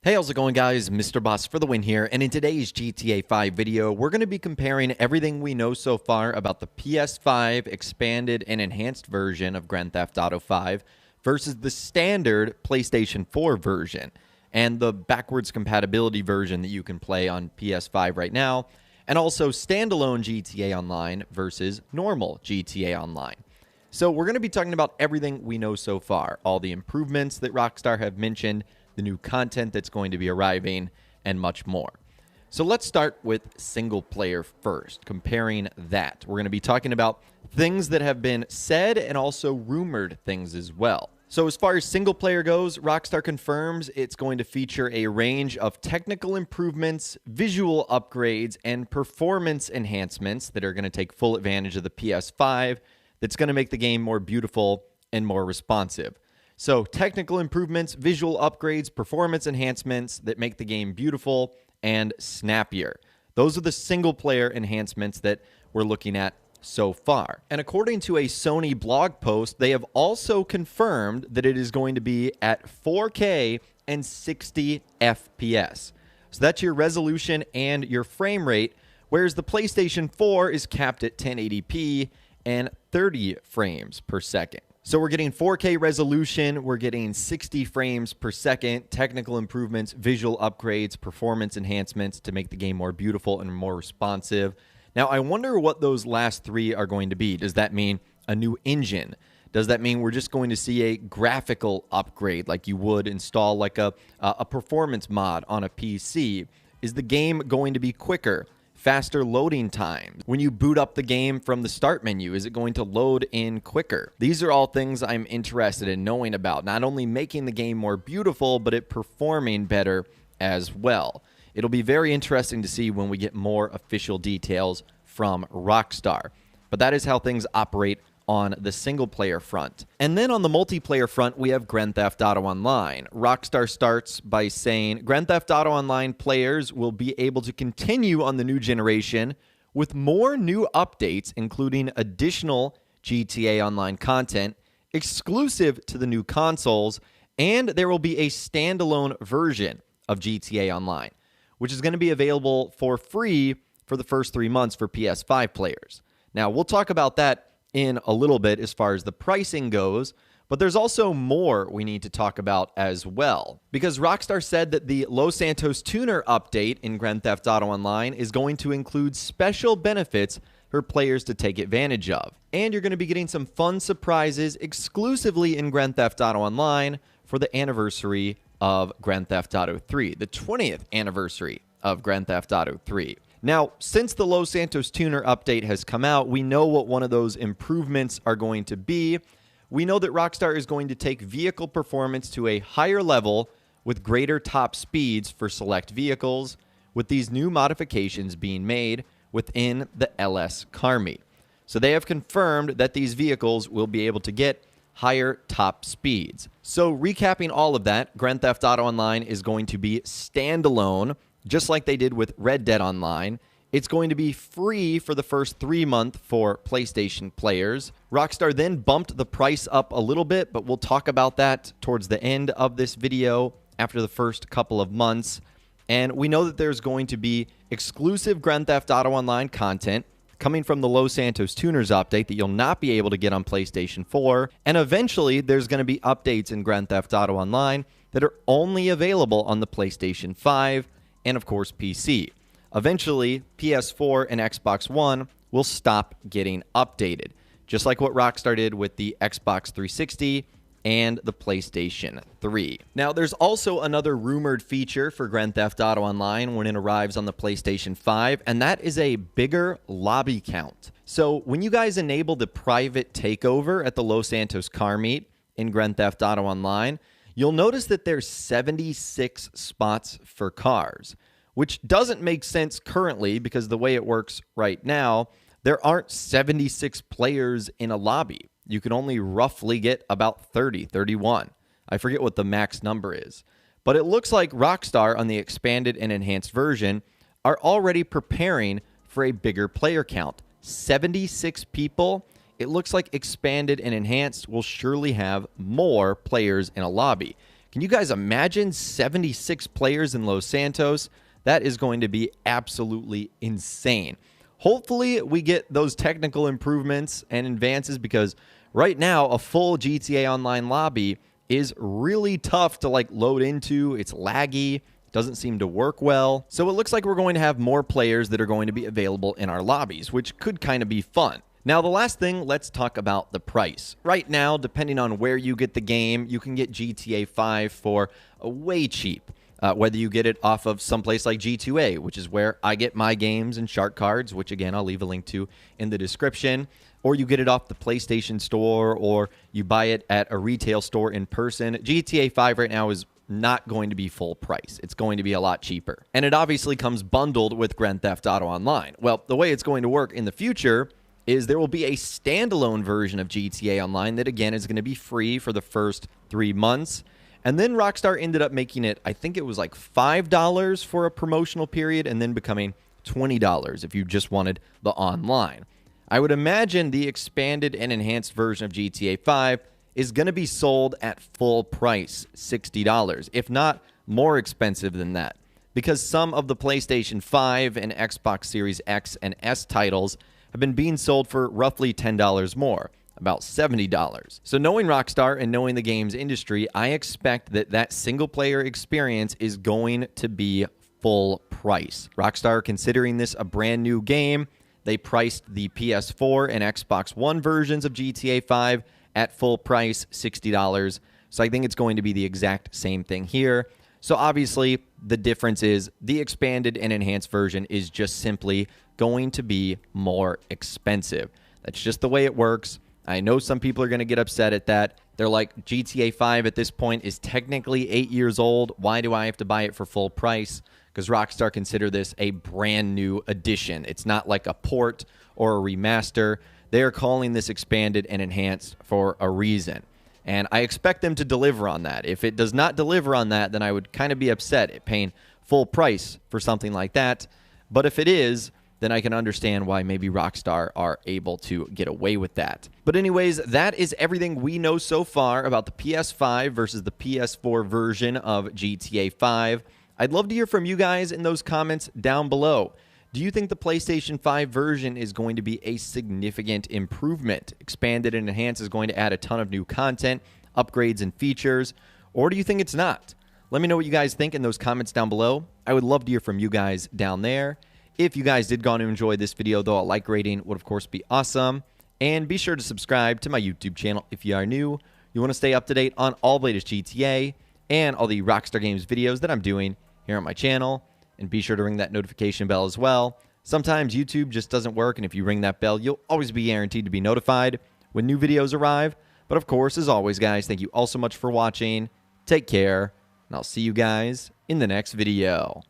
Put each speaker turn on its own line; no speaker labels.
Hey, how's it going, guys? Mr. Boss for the win here, and in today's GTA 5 video, we're going to be comparing everything we know so far about the PS5 expanded and enhanced version of Grand Theft Auto 5 versus the standard PlayStation 4 version and the backwards compatibility version that you can play on PS5 right now, and also standalone GTA Online versus normal GTA Online. So we're going to be talking about everything we know so far, all the improvements that Rockstar have mentioned, the new content that's going to be arriving, and much more. So let's start with single player first, comparing that. We're going to be talking about things that have been said and also rumored things as well. So as far as single player goes, Rockstar confirms it's going to feature a range of technical improvements, visual upgrades, and performance enhancements that are going to take full advantage of the PS5 that's going to make the game more beautiful and more responsive. So technical improvements, visual upgrades, performance enhancements that make the game beautiful and snappier. Those are the single player enhancements that we're looking at so far. And according to a Sony blog post, they have also confirmed that it is going to be at 4K and 60 FPS. So that's your resolution and your frame rate, whereas the PlayStation 4 is capped at 1080p and 30 frames per second. So we're getting 4K resolution, we're getting 60 frames per second, technical improvements, visual upgrades, performance enhancements to make the game more beautiful and more responsive. Now, I wonder what those last three are going to be. Does that mean a new engine? Does that mean we're just going to see a graphical upgrade like you would install like a performance mod on a PC? Is the game going to be quicker? Faster loading times? When you boot up the game from the start menu, is it going to load in quicker? These are all things I'm interested in knowing about, not only making the game more beautiful, but it performing better as well. It'll be very interesting to see when we get more official details from Rockstar. But that is how things operate on the single-player front. And then on the multiplayer front, we have Grand Theft Auto Online. Rockstar starts by saying Grand Theft Auto Online players will be able to continue on the new generation with more new updates, including additional GTA Online content exclusive to the new consoles, and there will be a standalone version of GTA Online, which is going to be available for free for the first 3 months for PS5 players. Now, we'll talk about that in a little bit as far as the pricing goes, but there's also more we need to talk about as well. Because Rockstar said that the Los Santos Tuner update in Grand Theft Auto Online is going to include special benefits for players to take advantage of. And you're going to be getting some fun surprises exclusively in Grand Theft Auto Online for the anniversary of Grand Theft Auto 3, the 20th anniversary of Grand Theft Auto 3. Now, since the Los Santos Tuner update has come out, we know what one of those improvements are going to be. We know that Rockstar is going to take vehicle performance to a higher level with greater top speeds for select vehicles, with these new modifications being made within the LS car meet. So they have confirmed that these vehicles will be able to get higher top speeds. So recapping all of that, Grand Theft Auto Online is going to be standalone, just like they did with Red Dead Online. It's going to be free for the first 3 months for PlayStation players. Rockstar then bumped the price up a little bit, but we'll talk about that towards the end of this video after the first couple of months. And we know that there's going to be exclusive Grand Theft Auto Online content coming from the Los Santos Tuners update that you'll not be able to get on PlayStation 4. And eventually, there's going to be updates in Grand Theft Auto Online that are only available on the PlayStation 5 and, of course, PC. Eventually, PS4 and Xbox One will stop getting updated, just like what Rockstar did with the Xbox 360 and the PlayStation 3. Now, there's also another rumored feature for Grand Theft Auto Online when it arrives on the PlayStation 5, and that is a bigger lobby count. So when you guys enable the private takeover at the Los Santos car meet in Grand Theft Auto Online, you'll notice that there's 76 spots for cars, which doesn't make sense currently because the way it works right now, there aren't 76 players in a lobby. You can only roughly get about 30, 31. I forget what the max number is. But it looks like Rockstar on the expanded and enhanced version are already preparing for a bigger player count. 76 people. It looks like expanded and enhanced will surely have more players in a lobby. Can you guys imagine 76 players in Los Santos? That is going to be absolutely insane. Hopefully, we get those technical improvements and advances, because right now, a full GTA Online lobby is really tough to load into. It's laggy. Doesn't seem to work well. So it looks like we're going to have more players that are going to be available in our lobbies, which could kind of be fun. Now, the last thing, let's talk about the price. Right now, depending on where you get the game, you can get GTA 5 for way cheap. Whether you get it off of someplace like G2A, which is where I get my games and shark cards, which again, I'll leave a link to in the description, or you get it off the PlayStation Store, or you buy it at a retail store in person. GTA 5 right now is not going to be full price. It's going to be a lot cheaper. And it obviously comes bundled with Grand Theft Auto Online. Well, the way it's going to work in the future is there will be a standalone version of GTA Online that, again, is going to be free for the first 3 months. And then Rockstar ended up making it, I think it was like $5 for a promotional period, and then becoming $20 if you just wanted the online. I would imagine the expanded and enhanced version of GTA 5 is going to be sold at full price, $60, if not more expensive than that, because some of the PlayStation 5 and Xbox Series X and S titles have been being sold for roughly $10 more, about $70. So knowing Rockstar and knowing the games industry, I expect that that single-player experience is going to be full price. Rockstar, considering this a brand new game, they priced the PS4 and Xbox One versions of GTA 5 at full price, $60. So I think it's going to be the exact same thing here. So obviously, the difference is the expanded and enhanced version is just simply going to be more expensive. That's just the way it works. I know some people are going to get upset at that. They're like, GTA 5 at this point is technically 8 years old. Why do I have to buy it for full price? Because Rockstar consider this a brand new edition. It's not like a port or a remaster. They are calling this expanded and enhanced for a reason. And I expect them to deliver on that. If it does not deliver on that, then I would kind of be upset at paying full price for something like that. But if it is, then I can understand why maybe Rockstar are able to get away with that. But anyways, that is everything we know so far about the PS5 versus the PS4 version of GTA 5. I'd love to hear from you guys in those comments down below. Do you think the PlayStation 5 version is going to be a significant improvement? Expanded and enhanced is going to add a ton of new content, upgrades, and features, or do you think it's not? Let me know what you guys think in those comments down below. I would love to hear from you guys down there. If you guys did go on to enjoy this video, though, a like rating would, of course, be awesome. And be sure to subscribe to my YouTube channel if you are new. You want to stay up to date on all the latest GTA and all the Rockstar Games videos that I'm doing here on my channel. And be sure to ring that notification bell as well. Sometimes YouTube just doesn't work, and if you ring that bell, you'll always be guaranteed to be notified when new videos arrive. But of course, as always, guys, thank you all so much for watching. Take care, and I'll see you guys in the next video.